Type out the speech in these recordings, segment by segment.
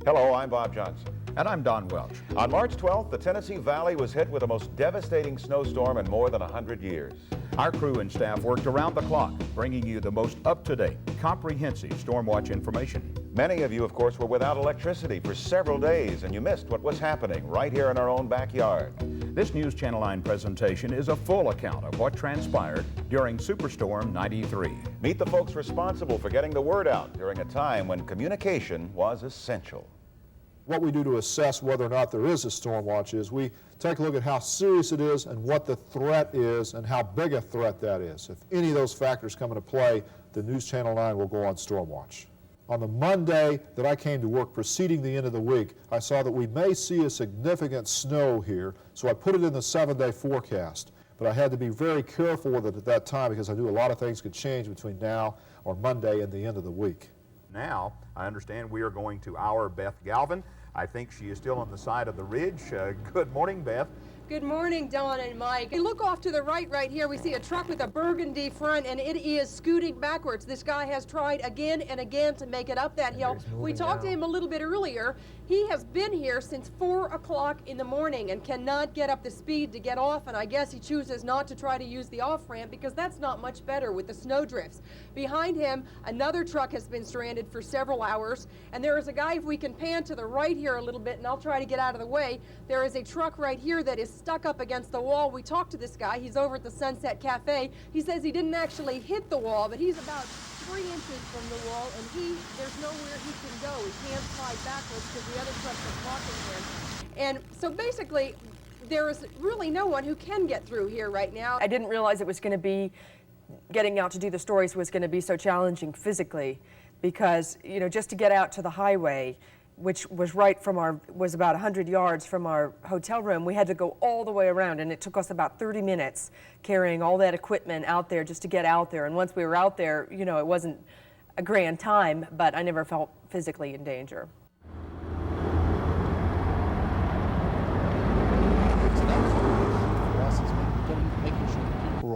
Hello, I'm Bob Johnson. And I'm Don Welch. On March 12th, the Tennessee Valley was hit with the most devastating snowstorm in more than 100 years. Our crew and staff worked around the clock, bringing you the most up-to-date, comprehensive storm watch information. Many of you, of course, were without electricity for several days, and you missed what was happening right here in our own backyard. This News Channel 9 presentation is a full account of what transpired during Superstorm 93. Meet the folks responsible for getting the word out during a time when communication was essential. What we do to assess whether or not there is a storm watch is we take a look at how serious it is and what the threat is and how big a threat that is. If any of those factors come into play, the News Channel 9 will go on storm watch. On the Monday that I came to work preceding the end of the week, I saw that we may see a significant snow here, so I put it in the 7-day forecast. But I had to be very careful with it at that time because I knew a lot of things could change between now or Monday and the end of the week. Now, I understand we are going to our Beth Galvin. I think she is still on the side of the ridge. Good morning, Beth. Good morning, Don and Mike. We look off to the right here. We see a truck with a burgundy front, and it is scooting backwards. This guy has tried again and again to make it up that hill. We talked to him a little bit earlier. He has been here since 4 o'clock in the morning and cannot get up the speed to get off, and I guess he chooses not to try to use the off-ramp because that's not much better with the snow drifts. Behind him, another truck has been stranded for several hours, and there is a guy, if we can pan to the right here a little bit, and I'll try to get out of the way, there is a truck right here that is stuck up against the wall. We talked to this guy. He's over at the Sunset Cafe. He says he didn't actually hit the wall, but he's about 3 inches from the wall, and there's nowhere he can go. He can't slide backwards because the other trucks are blocking him. And so basically, there is really no one who can get through here right now. I didn't realize it was going to be, getting out to do the stories was going to be so challenging physically because, you know, just to get out to the highway, which was was about 100 yards from our hotel room, we had to go all the way around, and it took us about 30 minutes carrying all that equipment out there just to get out there. And once we were out there, you know, it wasn't a grand time, but I never felt physically in danger.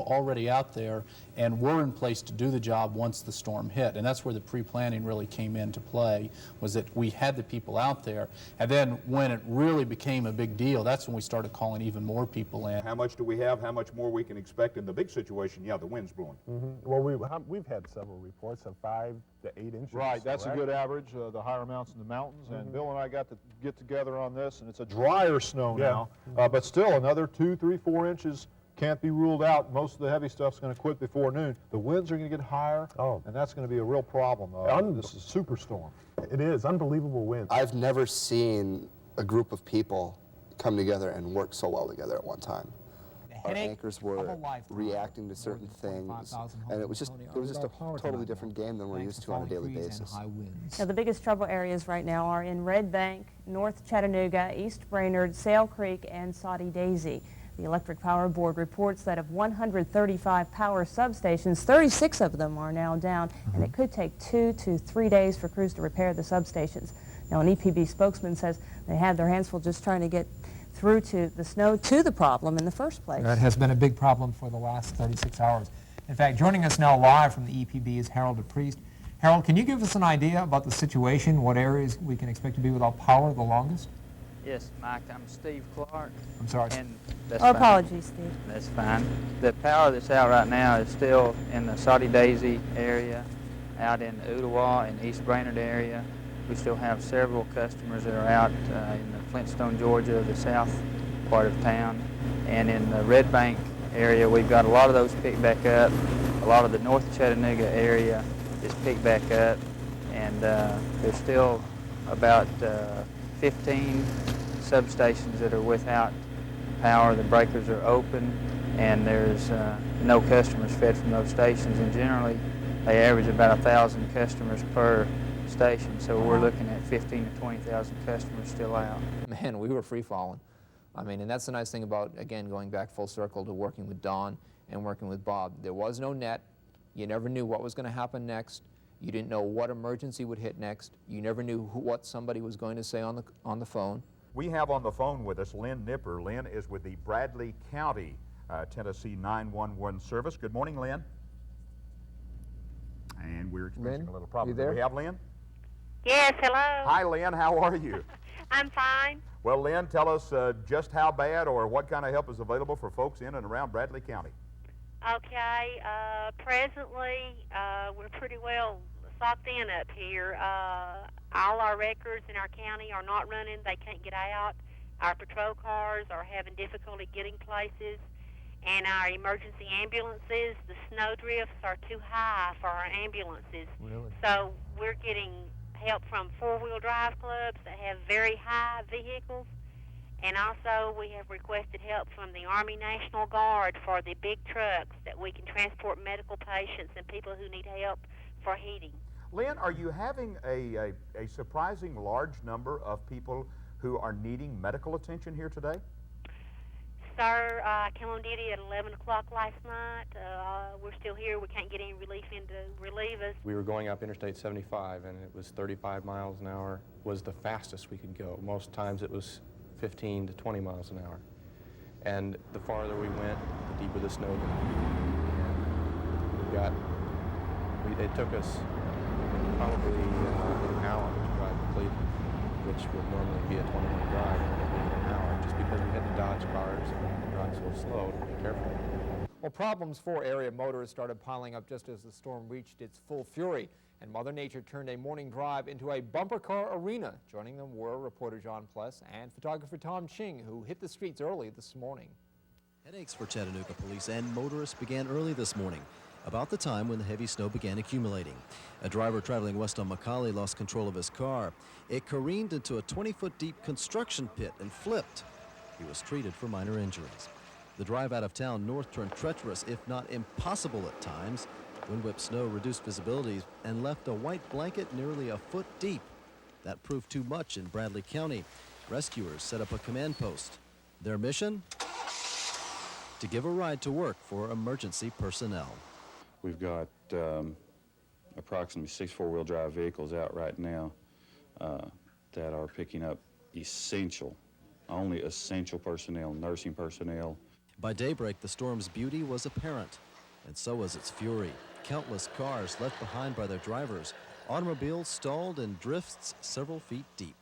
Already out there and were in place to do the job once the storm hit, and that's where the pre-planning really came into play, was that we had the people out there, and then when it really became a big deal, that's when we started calling even more people in. How much do we have? How much more we can expect in the big situation? Yeah, the wind's blowing. Well, we've had several reports of 5 to 8 inches. Right, that's a good average, the higher amounts in the mountains, and Bill and I got to get together on this, and it's a drier snow now, but still another 2, 3, 4 inches can't be ruled out. Most of the heavy stuff's going to quit before noon. The winds are going to get higher, and that's going to be a real problem. This is Superstorm. It is unbelievable winds. I've never seen a group of people come together and work so well together at one time. Our anchors were reacting to certain things, and it was just a totally different game than we're used to on a daily basis. Now, the biggest trouble areas right now are in Red Bank, North Chattanooga, East Brainerd, Sale Creek, and Soddy Daisy. The Electric Power Board reports that of 135 power substations, 36 of them are now down, and it could take 2 to 3 days for crews to repair the substations. Now, an EPB spokesman says they have their hands full just trying to get through to the snow to the problem in the first place. That has been a big problem for the last 36 hours. In fact, joining us now live from the EPB is Harold DePriest. Harold, can you give us an idea about the situation, what areas we can expect to be without power the longest? Yes, Mike, I'm Steve Clark. I'm sorry. And that's Our fine. apologies, Steve. That's fine. The power that's out right now is still in the Soddy Daisy area, out in the Ottawa and East Brainerd area. We still have several customers that are out in the Flintstone, Georgia, the south part of town. And in the Red Bank area, we've got a lot of those picked back up. A lot of the North Chattanooga area is picked back up. And there's still about 15 substations that are without power. The breakers are open, and there's no customers fed from those stations, and generally they average about 1,000 customers per station, so we're looking at 15 to 20,000 customers still out. Man, we were free-falling. I mean, and that's the nice thing about, again, going back full circle to working with Don and working with Bob. There was no net. You never knew what was going to happen next. You didn't know what emergency would hit next. You never knew what somebody was going to say on the phone. We have on the phone with us Lynn Nipper. Lynn is with the Bradley County, Tennessee 911 service. Good morning, Lynn. And we're experiencing a little problem. You there? Do we have Lynn? Yes, hello. Hi, Lynn. How are you? I'm fine. Well, Lynn, tell us just how bad or what kind of help is available for folks in and around Bradley County. Okay, presently we're pretty well socked in up here. All our records in our county are not running. They can't get out. Our patrol cars are having difficulty getting places. And our emergency ambulances, the snow drifts are too high for our ambulances. Really? So we're getting help from four-wheel drive clubs that have very high vehicles. And also we have requested help from the Army National Guard for the big trucks that we can transport medical patients and people who need help for heating. Lynn, are you having a surprising large number of people who are needing medical attention here today? Sir, I came on duty at 11 o'clock last night. We're still here. We can't get any relief in to relieve us. We were going up Interstate 75, and it was 35 miles an hour was the fastest we could go. Most times it was 15 to 20 miles an hour. And the farther we went, the deeper the snow got. It took us probably an hour to drive to Cleveland, which would normally be a 20-minute drive, and it ended an hour just because we had to dodge cars and drive so slow to be careful. Well, problems for area motorists started piling up just as the storm reached its full fury, and Mother Nature turned a morning drive into a bumper car arena. Joining them were reporter John Pless and photographer Tom Ching, who hit the streets early this morning. Headaches for Chattanooga police and motorists began early this morning, about the time when the heavy snow began accumulating. A driver traveling west on Macaulay lost control of his car. It careened into a 20-foot deep construction pit and flipped. He was treated for minor injuries. The drive out of town north turned treacherous, if not impossible at times. Wind-whipped snow reduced visibility and left a white blanket nearly a foot deep. That proved too much in Bradley County. Rescuers set up a command post. Their mission? To give a ride to work for emergency personnel. We've got approximately 6 four-wheel drive vehicles out right now that are picking up only essential personnel, nursing personnel. By daybreak, the storm's beauty was apparent, and so was its fury. Countless cars left behind by their drivers, automobiles stalled in drifts several feet deep.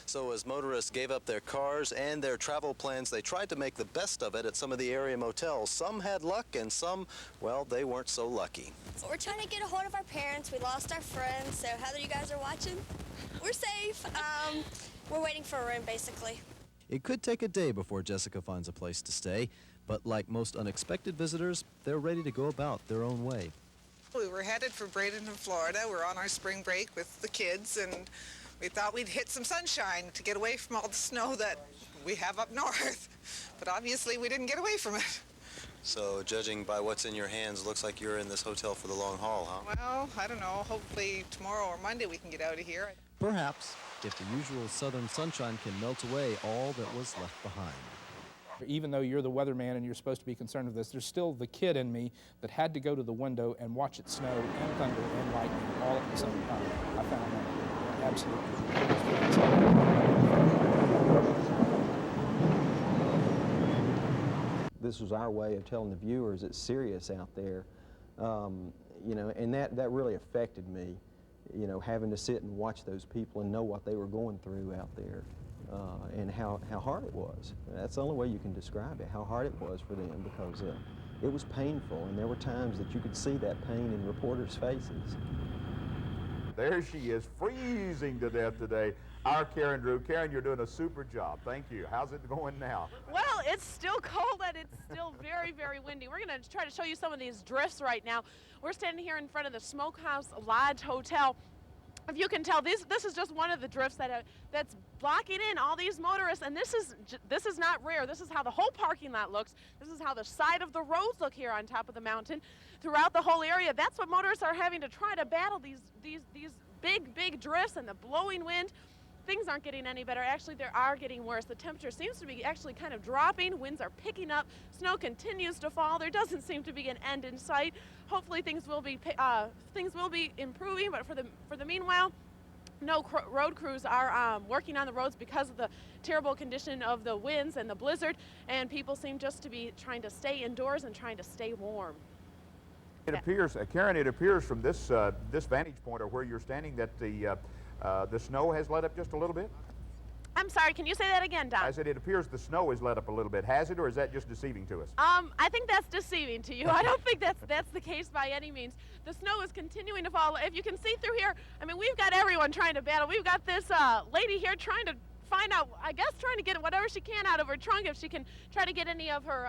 So as motorists gave up their cars and their travel plans, they tried to make the best of it at some of the area motels. Some had luck and some, well, they weren't so lucky. So we're trying to get a hold of our parents. We lost our friends, so Heather, you guys are watching? We're safe. We're waiting for a room, basically. It could take a day before Jessica finds a place to stay, but like most unexpected visitors, they're ready to go about their own way. We were headed for Bradenton, Florida. We're on our spring break with the kids, and we thought we'd hit some sunshine to get away from all the snow that we have up north. But obviously we didn't get away from it. So judging by what's in your hands, looks like you're in this hotel for the long haul, huh? Well, I don't know. Hopefully tomorrow or Monday we can get out of here. Perhaps, if the usual southern sunshine can melt away all that was left behind. Even though you're the weatherman and you're supposed to be concerned with this, there's still the kid in me that had to go to the window and watch it snow and thunder and lightning all at the same time. I found that absolutely. This was our way of telling the viewers it's serious out there, you know, and that really affected me, you know, having to sit and watch those people and know what they were going through out there. And how hard it was. That's the only way you can describe it, how hard it was for them, because it was painful, and there were times that you could see that pain in reporters' faces. There she is, freezing to death today. Our Karen Drew. Karen, you're doing a super job. Thank you. How's it going now? Well, it's still cold and it's still very, very windy. We're going to try to show you some of these drifts right now. We're standing here in front of the Smokehouse Lodge Hotel. If you can tell, this is just one of the drifts that's blocking in all these motorists, and this is not rare. This is how the whole parking lot looks. This is how the side of the roads look here on top of the mountain throughout the whole area. That's what motorists are having to try to battle, these big drifts and the blowing wind. Things aren't getting any better. Actually, they are getting worse. The temperature seems to be actually kind of dropping. Winds are picking up. Snow continues to fall. There doesn't seem to be an end in sight. Hopefully, things will be improving. But for the meanwhile, no road crews are working on the roads because of the terrible condition of the winds and the blizzard. And people seem just to be trying to stay indoors and trying to stay warm. It appears, Karen, it appears from this vantage point or where you're standing that The snow has let up just a little bit? I'm sorry, can you say that again, Don? I said it appears the snow has let up a little bit. Has it, or is that just deceiving to us? I think that's deceiving to you. I don't think that's the case by any means. The snow is continuing to fall. If you can see through here, I mean, we've got everyone trying to battle. We've got this lady here trying to find out, I guess trying to get whatever she can out of her trunk, if she can try to get any of her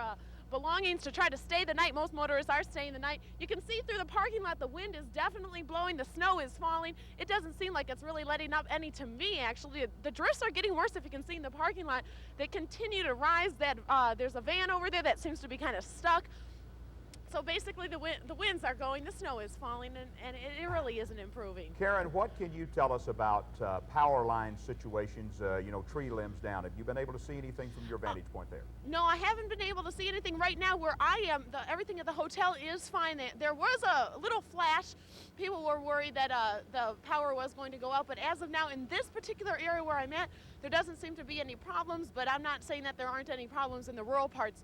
belongings to try to stay the night. Most motorists are staying the night. You can see through the parking lot the wind is definitely blowing, the snow is falling. It doesn't seem like it's really letting up any to me, actually. The drifts are getting worse, if you can see in the parking lot. They continue to rise. There's a van over there that seems to be kind of stuck. So basically the winds are going, the snow is falling, and it really isn't improving. Karen, what can you tell us about power line situations, tree limbs down? Have you been able to see anything from your vantage point there? No, I haven't been able to see anything right now where I am. Everything at the hotel is fine. There was a little flash. People were worried that the power was going to go out, but as of now, in this particular area where I'm at, there doesn't seem to be any problems, but I'm not saying that there aren't any problems in the rural parts.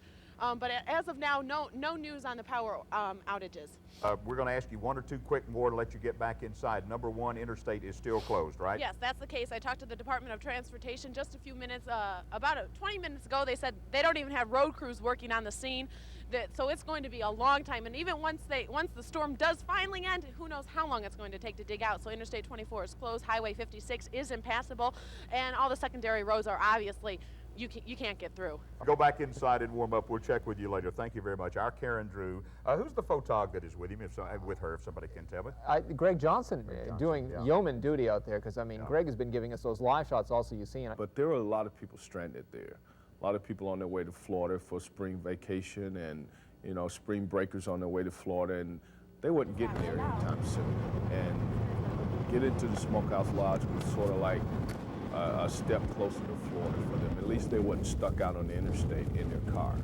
But as of now, no news on the power outages. We're going to ask you one or two quick more to let you get back inside. Number one, interstate is still closed, right? Yes, that's the case. I talked to the Department of Transportation just a few minutes, about 20 minutes ago. They said they don't even have road crews working on the scene. So it's going to be a long time. And even once the storm does finally end, who knows how long it's going to take to dig out. So Interstate 24 is closed. Highway 56 is impassable. And all the secondary roads are obviously you can't get through. Go back inside and warm up. We'll check with you later. Thank you very much. Our Karen Drew. Who's the photog that is with him? With her, if somebody can tell me. Greg Johnson, doing yeoman duty out there, because I mean, Greg has been giving us those live shots also you've seen. But there were a lot of people stranded there. A lot of people on their way to Florida for spring vacation, and spring breakers on their way to Florida, and they wasn't getting there anytime soon. And get into the Smokehouse Lodge was sort of like a step closer to Florida for them. At least they wasn't stuck out on the interstate in their car.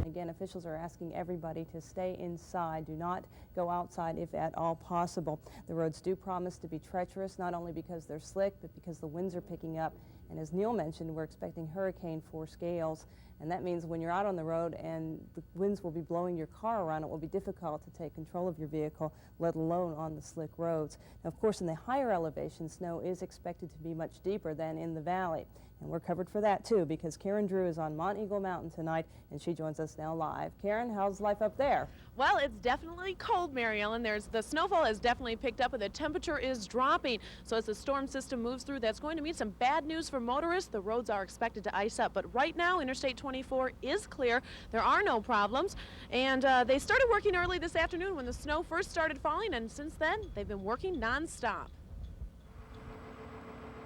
Again, officials are asking everybody to stay inside. Do not go outside if at all possible. The roads do promise to be treacherous, not only because they're slick, but because the winds are picking up. And as Neal mentioned, we're expecting hurricane force gales. And that means when you're out on the road and the winds will be blowing your car around, it will be difficult to take control of your vehicle, let alone on the slick roads. Now, of course, in the higher elevations, snow is expected to be much deeper than in the valley. And we're covered for that, too, because Karen Drew is on Monteagle Mountain tonight, and she joins us now live. Karen, how's life up there? Well, it's definitely cold, Mary Ellen. The snowfall has definitely picked up, and the temperature is dropping. So as the storm system moves through, that's going to mean some bad news for motorists. The roads are expected to ice up. But right now, Interstate 24 is clear. There are no problems. And they started working early this afternoon when the snow first started falling, and since then, they've been working nonstop.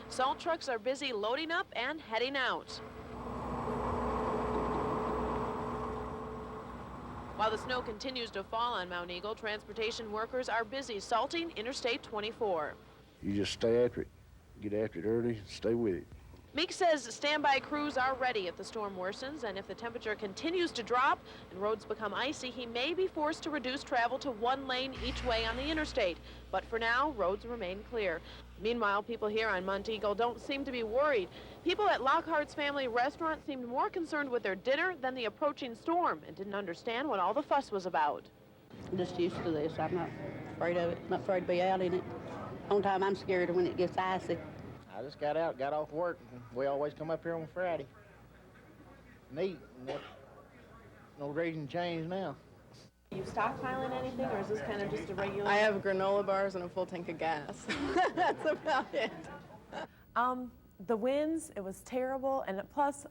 Salt trucks are busy loading up and heading out. While the snow continues to fall on Monteagle, transportation workers are busy salting Interstate 24. You just stay after it, get after it early, stay with it. Meek says standby crews are ready if the storm worsens, and if the temperature continues to drop and roads become icy, he may be forced to reduce travel to one lane each way on the interstate. But for now, roads remain clear. Meanwhile, people here on Monteagle don't seem to be worried. People at Lockhart's Family Restaurant seemed more concerned with their dinner than the approaching storm and didn't understand what all the fuss was about. I'm just used to this. I'm not afraid of it. I'm not afraid to be out in it. Only time I'm scared of when it gets icy. I just got out, got off work. We always come up here on Friday. Neat. No reason to change now. Are you stockpiling anything, or is this kind of just a regular? I have granola bars and a full tank of gas. That's about it. The winds, it was terrible, and plus,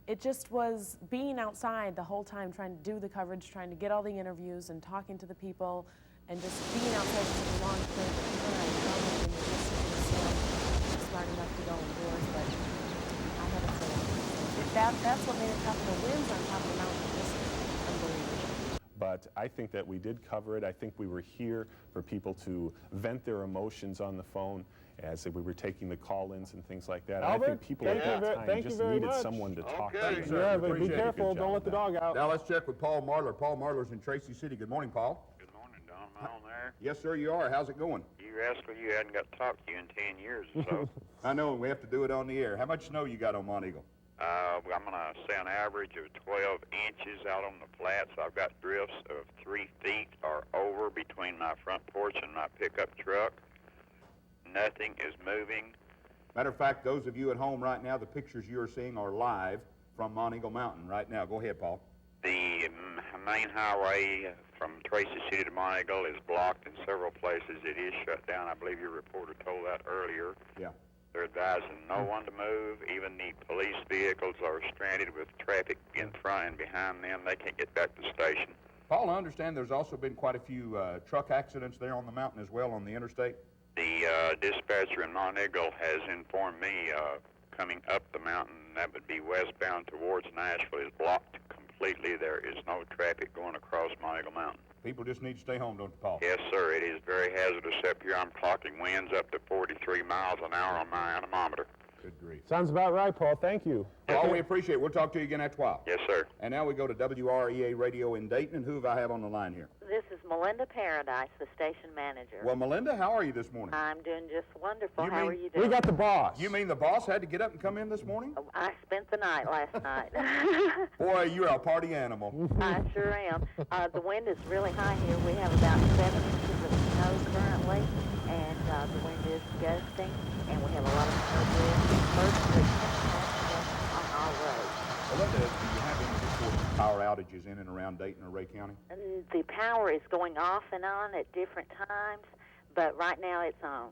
it just was being outside the whole time, trying to do the coverage, trying to get all the interviews and talking to the people, and just being outside for a long period of time. Smart enough to go indoors, but I haven't seen it. That's what made it tough. The winds on top of the mountain was unbelievable. But I think that we did cover it. I think we were here for people to vent their emotions on the phone as we were taking the call-ins and things like that. Albert, I think people at that time just needed someone to talk to. Yeah, but be careful. Don't let the dog out. Now let's check with Paul Marler. Paul Marler's in Tracy City. Good morning, Paul. Good morning, Don. Am I on there? Yes, sir, you are. How's it going? You rascal, you hadn't got to talk to you in 10 years or so. I know, we have to do it on the air. How much snow you got on Monteagle? I'm going to say an average of 12 inches out on the flats. I've got drifts of 3 feet or over between my front porch and my pickup truck. Nothing is moving. Matter of fact, those of you at home right now, the pictures you are seeing are live from Monteagle Mountain right now. Go ahead, Paul. The main highway from Tracy City to Monteagle is blocked in several places. It is shut down. I believe your reporter told that earlier. Yeah. They're advising no one to move. Even the police vehicles are stranded with traffic in front and behind them. They can't get back to the station. Paul, I understand there's also been quite a few truck accidents there on the mountain as well on the interstate. The dispatcher in Monteagle has informed me coming up the mountain, that would be westbound towards Nashville, is blocked completely. There is no traffic going across Monteagle Mountain. People just need to stay home, don't you, Paul? Yes, sir. It is very hazardous up here. I'm clocking winds up to 43 miles an hour on my anemometer. Good grief. Sounds about right, Paul. Thank you. Paul, we appreciate it. We'll talk to you again after a while. Yes, sir. And now we go to WREA Radio in Dayton. And who do I have on the line here? This is Melinda Paradise, the station manager. Well, Melinda, how are you this morning? I'm doing just wonderful. How are you doing? We got the boss. You mean the boss had to get up and come in this morning? I spent the night last night. Boy, you're a party animal. I sure am. The wind is really high here. We have about 7 inches of snow currently, and the wind is gusting, and we have a lot of snow on our roads. Melinda, do you have any reports of power outages in and around Dayton or Ray County? The power is going off and on at different times, but right now it's on.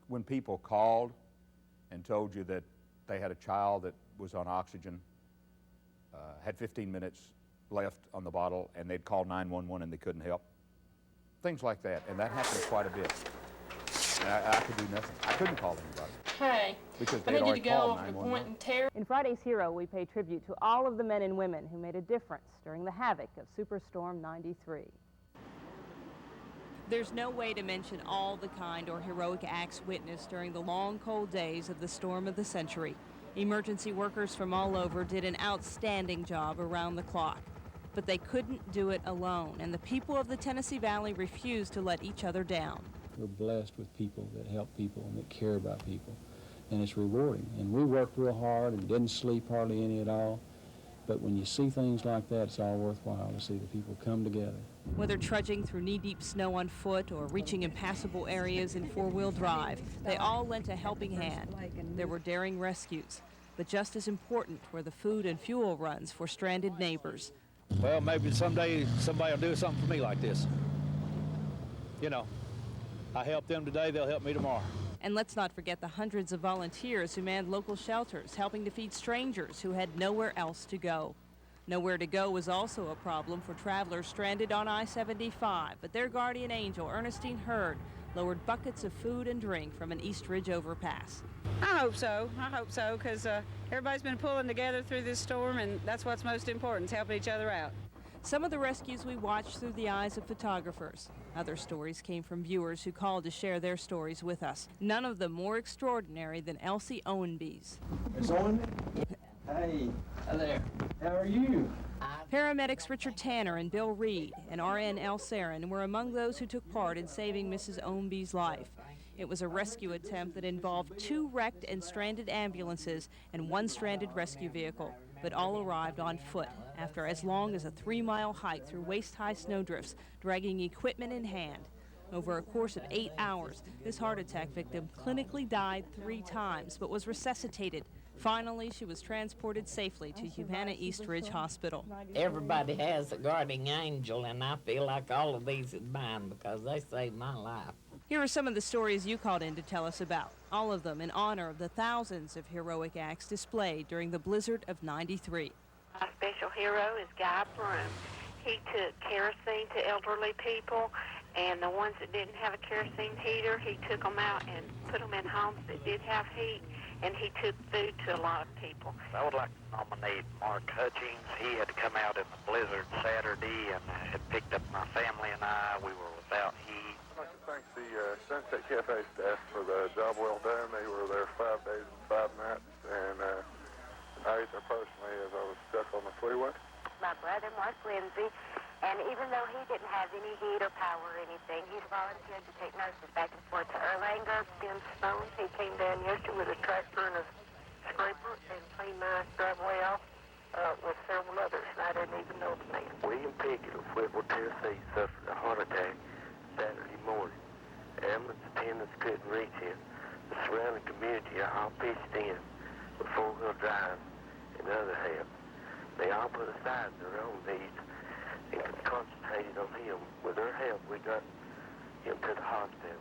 When people called and told you that they had a child that was on oxygen, had 15 minutes left on the bottle, and they'd call 911 and they couldn't help. Things like that, and that happens quite a bit. And I could do nothing. I couldn't call anybody. Hey, Because I they'd need you already to go called to the 911. point and tear. In Friday's Hero, we pay tribute to all of the men and women who made a difference during the havoc of Superstorm 93. There's no way to mention all the kind or heroic acts witnessed during the long, cold days of the storm of the century. Emergency workers from all over did an outstanding job around the clock. But they couldn't do it alone, and the people of the Tennessee Valley refused to let each other down. We're blessed with people that help people and that care about people, and it's rewarding. And we worked real hard and didn't sleep hardly any at all, but when you see things like that, it's all worthwhile to see the people come together. Whether trudging through knee-deep snow on foot or reaching impassable areas in four-wheel drive, they all lent a helping hand. There were daring rescues, but just as important were the food and fuel runs for stranded neighbors. Well, maybe someday somebody will do something for me like this. You know, I helped them today, they'll help me tomorrow. And let's not forget the hundreds of volunteers who manned local shelters, helping to feed strangers who had nowhere else to go. Nowhere to go was also a problem for travelers stranded on I-75, but their guardian angel, Ernestine Hurd, lowered buckets of food and drink from an East Ridge overpass. I hope so, because everybody's been pulling together through this storm, and that's what's most important, is helping each other out. Some of the rescues we watched through the eyes of photographers. Other stories came from viewers who called to share their stories with us. None of them more extraordinary than Elsie Owenby's. Miss Owenby? Hey, hi there. How are you? Paramedics Richard Tanner and Bill Reed and RN El Sarin were among those who took part in saving Mrs. Owenby's life. It was a rescue attempt that involved 2 wrecked and stranded ambulances and 1 stranded rescue vehicle, but all arrived on foot after as long as a 3-mile hike through waist-high snowdrifts, dragging equipment in hand. Over a course of 8 hours, this heart attack victim clinically died 3 times, but was resuscitated. Finally, she was transported safely to Humana East Ridge Hospital. Everybody has a guardian angel, and I feel like all of these is mine because they saved my life. Here are some of the stories you called in to tell us about, all of them in honor of the thousands of heroic acts displayed during the blizzard of '93. My special hero is Guy Broom. He took kerosene to elderly people, and the ones that didn't have a kerosene heater, he took them out and put them in homes that did have heat, and he took food to a lot of people. I would like to nominate Mark Hutchings. He had to come out in the blizzard Saturday and had picked up my family and I. We were without heat. I'd like to thank the Sunset Cafe staff for the job well done. They were there 5 days and 5 nights, and I ate there personally as I was stuck on the freeway. My brother, Mark Lindsay, and even though he didn't have any heat or power or anything, he's volunteered to take nurses back and forth to Erlanger in Stone. He came down yesterday with a tractor and a scraper and cleaned my driveway off with several others, and I didn't even know the name. William Pickett of Whitwell, Tennessee, suffered a heart attack Saturday morning, Ambulance attendants couldn't reach him. The surrounding community are all pitched in with four-wheel drive and other help. They all put aside their own needs and concentrated on him. With their help, we got him to the hospital.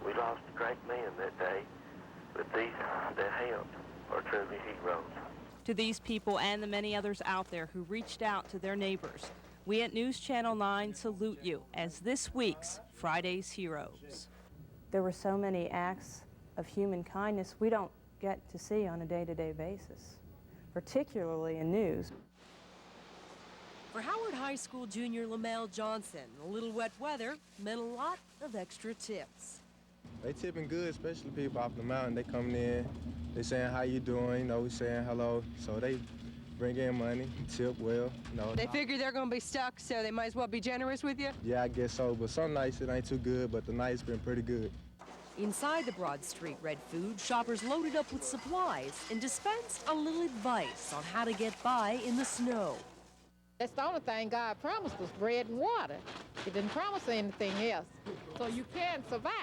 We lost a great man that day, but these that helped are truly heroes. To these people and the many others out there who reached out to their neighbors, we at News Channel 9 salute you as this week's Friday's Heroes. There were so many acts of human kindness we don't get to see on a day-to-day basis, particularly in news. For Howard High School junior Lamel Johnson, a little wet weather meant a lot of extra tips. They tipping good, especially people off the mountain. They coming in, they saying how you doing, you know, we saying hello. So they bring in money, tip well, you know. They figure they're going to be stuck, so they might as well be generous with you? Yeah, I guess so, but some nights it ain't too good, but the night's been pretty good. Inside the Broad Street Red Food, shoppers loaded up with supplies and dispensed a little advice on how to get by in the snow. That's the only thing God promised us, bread and water. He didn't promise anything else, so you can survive.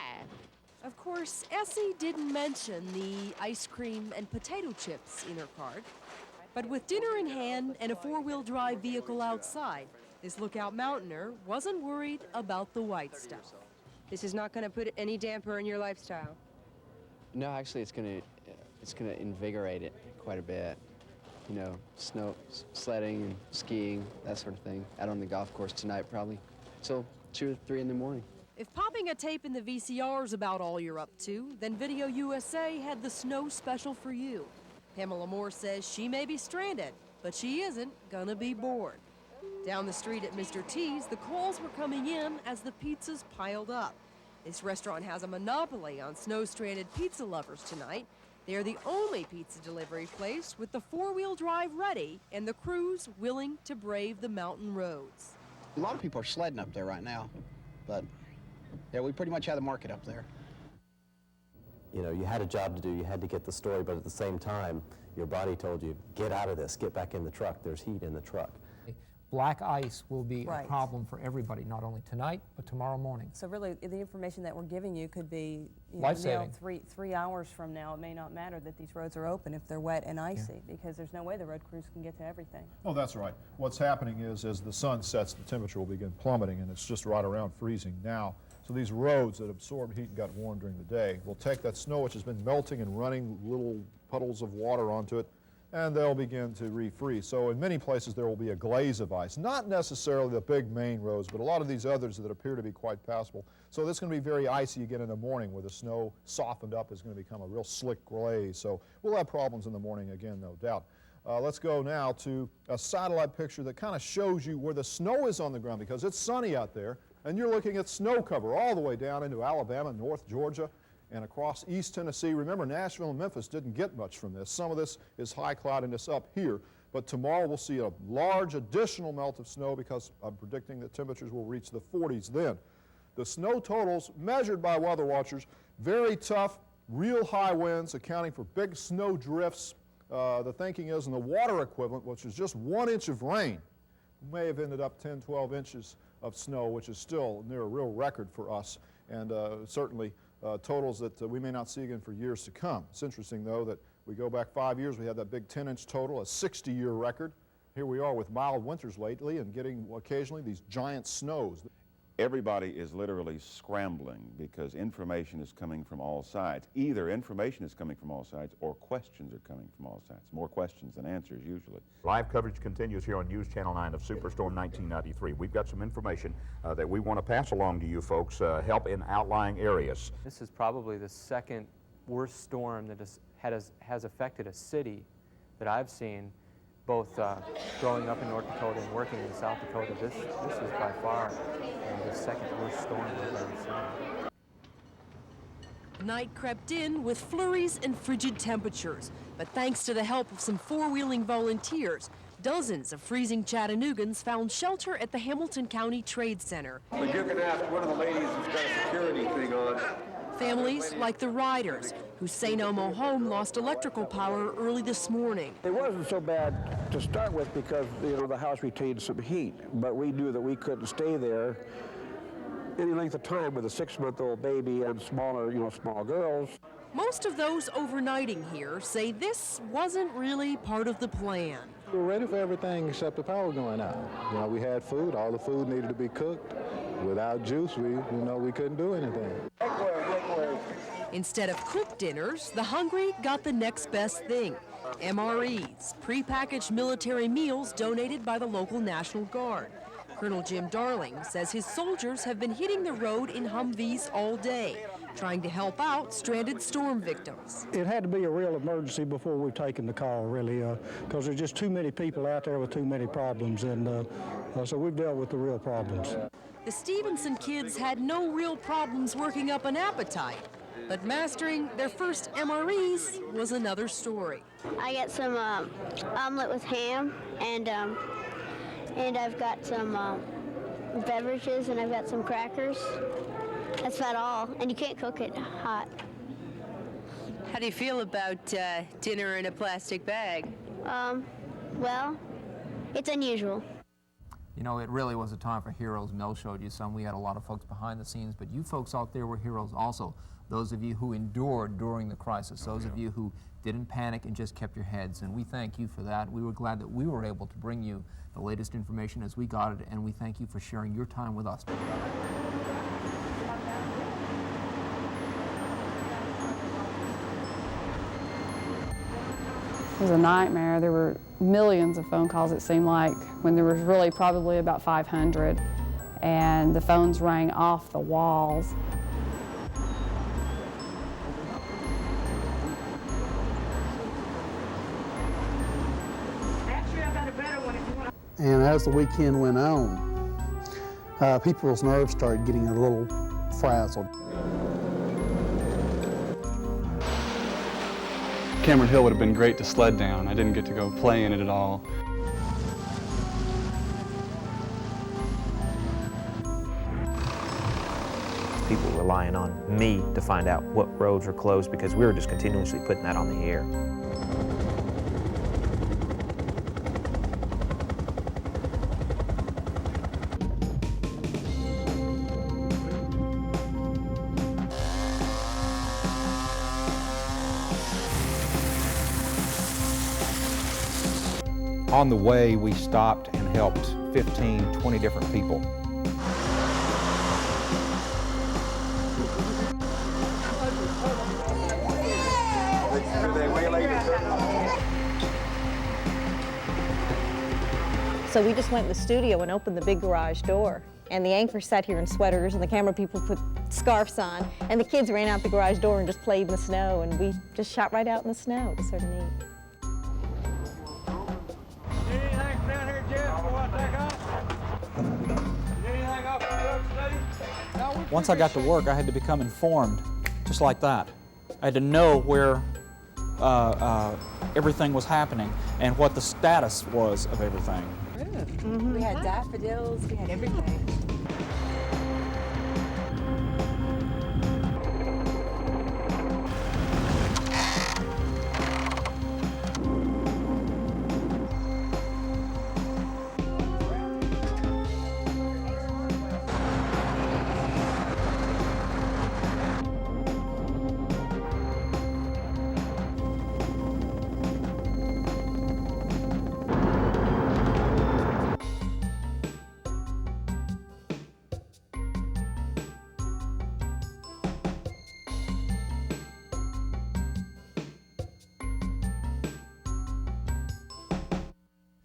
Of course, Essie didn't mention the ice cream and potato chips in her cart. But with dinner in hand and a four-wheel drive vehicle outside, this Lookout Mountaineer wasn't worried about the white stuff. This is not going to put any damper in your lifestyle. No, actually, it's gonna invigorate it quite a bit. You know, snow, sledding and skiing, that sort of thing. Out on the golf course tonight, probably, till 2 or 3 in the morning. If popping a tape in the VCR is about all you're up to, then Video USA had the snow special for you. Pamela Moore says she may be stranded, but she isn't gonna be bored. Down the street at Mr. T's, the calls were coming in as the pizzas piled up. This restaurant has a monopoly on snow-stranded pizza lovers tonight. They're the only pizza delivery place with the four-wheel drive ready and the crews willing to brave the mountain roads. A lot of people are sledding up there right now, but yeah, we pretty much have the market up there. You know, you had a job to do, you had to get the story, but at the same time, your body told you, get out of this, get back in the truck, there's heat in the truck. Black ice will be a problem for everybody, not only tonight, but tomorrow morning. So really, the information that we're giving you could be, life-saving. Three hours from now, it may not matter that these roads are open if they're wet and icy, because there's no way the road crews can get to everything. Oh, that's right. What's happening is, as the sun sets, the temperature will begin plummeting, and it's just right around freezing now. So these roads that absorbed heat and got warm during the day will take that snow, which has been melting and running little puddles of water onto it, and they'll begin to refreeze. So in many places there will be a glaze of ice, not necessarily the big main roads, but a lot of these others that appear to be quite passable. So this is going to be very icy again in the morning, where the snow softened up is going to become a real slick glaze. So we'll have problems in the morning again, no doubt. Let's go now to a satellite picture that kind of shows you where the snow is on the ground, because it's sunny out there, and you're looking at snow cover all the way down into Alabama, North Georgia, and across East Tennessee. Remember, Nashville and Memphis didn't get much from this. Some of this is high cloudiness up here, but tomorrow we'll see a large additional melt of snow, because I'm predicting that temperatures will reach the 40s then. The snow totals measured by weather watchers, very tough, real high winds accounting for big snow drifts. The thinking is in the water equivalent, which is just 1 inch of rain, may have ended up 10, 12 inches of snow, which is still near a real record for us, and certainly totals that we may not see again for years to come. It's interesting, though, that we go back 5 years, we had that big 10-inch total, a 60-year record. Here we are with mild winters lately and getting occasionally these giant snows. Everybody is literally scrambling because information is coming from all sides. Either information is coming from all sides or questions are coming from all sides. More questions than answers, usually. Live coverage continues here on News Channel 9 of Superstorm 1993. We've got some information that we want to pass along to you folks, help in outlying areas. This is probably the second worst storm that has affected a city that I've seen, both growing up in North Dakota and working in South Dakota. This is by far the second worst storm I've ever seen. Night crept in with flurries and frigid temperatures, but thanks to the help of some four-wheeling volunteers, dozens of freezing Chattanoogans found shelter at the Hamilton County Trade Center. But you can ask one of the ladies who's got a security thing on. Families like the Riders, whose St. Elmo home lost electrical power early this morning. It wasn't so bad to start with because, the house retained some heat, but we knew that we couldn't stay there any length of time with a 6-month-old baby and smaller, small girls. Most of those overnighting here say this wasn't really part of the plan. We were ready for everything except the power going out. We had food. All the food needed to be cooked. Without juice, we couldn't do anything. Instead of cooked dinners, the hungry got the next best thing. MREs, prepackaged military meals donated by the local National Guard. Colonel Jim Darling says his soldiers have been hitting the road in Humvees all day, trying to help out stranded storm victims. It had to be a real emergency before we've taken the call, really, because there's just too many people out there with too many problems, and so we've dealt with the real problems. The Stevenson kids had no real problems working up an appetite, but mastering their first MREs was another story. I got some omelet with ham, and I've got some beverages, and I've got some crackers. That's about all, and you can't cook it hot. How do you feel about dinner in a plastic bag? Well, it's unusual. It really was a time for heroes. Mel showed you some. We had a lot of folks behind the scenes, but you folks out there were heroes also. Those of you who endured during the crisis, those of you who didn't panic and just kept your heads, and we thank you for that. We were glad that we were able to bring you the latest information as we got it, and we thank you for sharing your time with us. It was a nightmare. There were millions of phone calls, it seemed like, when there was really probably about 500, and the phones rang off the walls. And as the weekend went on, people's nerves started getting a little frazzled. Cameron Hill would have been great to sled down. I didn't get to go play in it at all. People relying on me to find out what roads were closed because we were just continuously putting that on the air. On the way, we stopped and helped 15, 20 different people. So we just went in the studio and opened the big garage door. And the anchors sat here in sweaters, and the camera people put scarves on, and the kids ran out the garage door and just played in the snow, and we just shot right out in the snow. It was sort of neat. Once I got to work, I had to become informed, just like that. I had to know where everything was happening and what the status was of everything. We had daffodils, we had everything.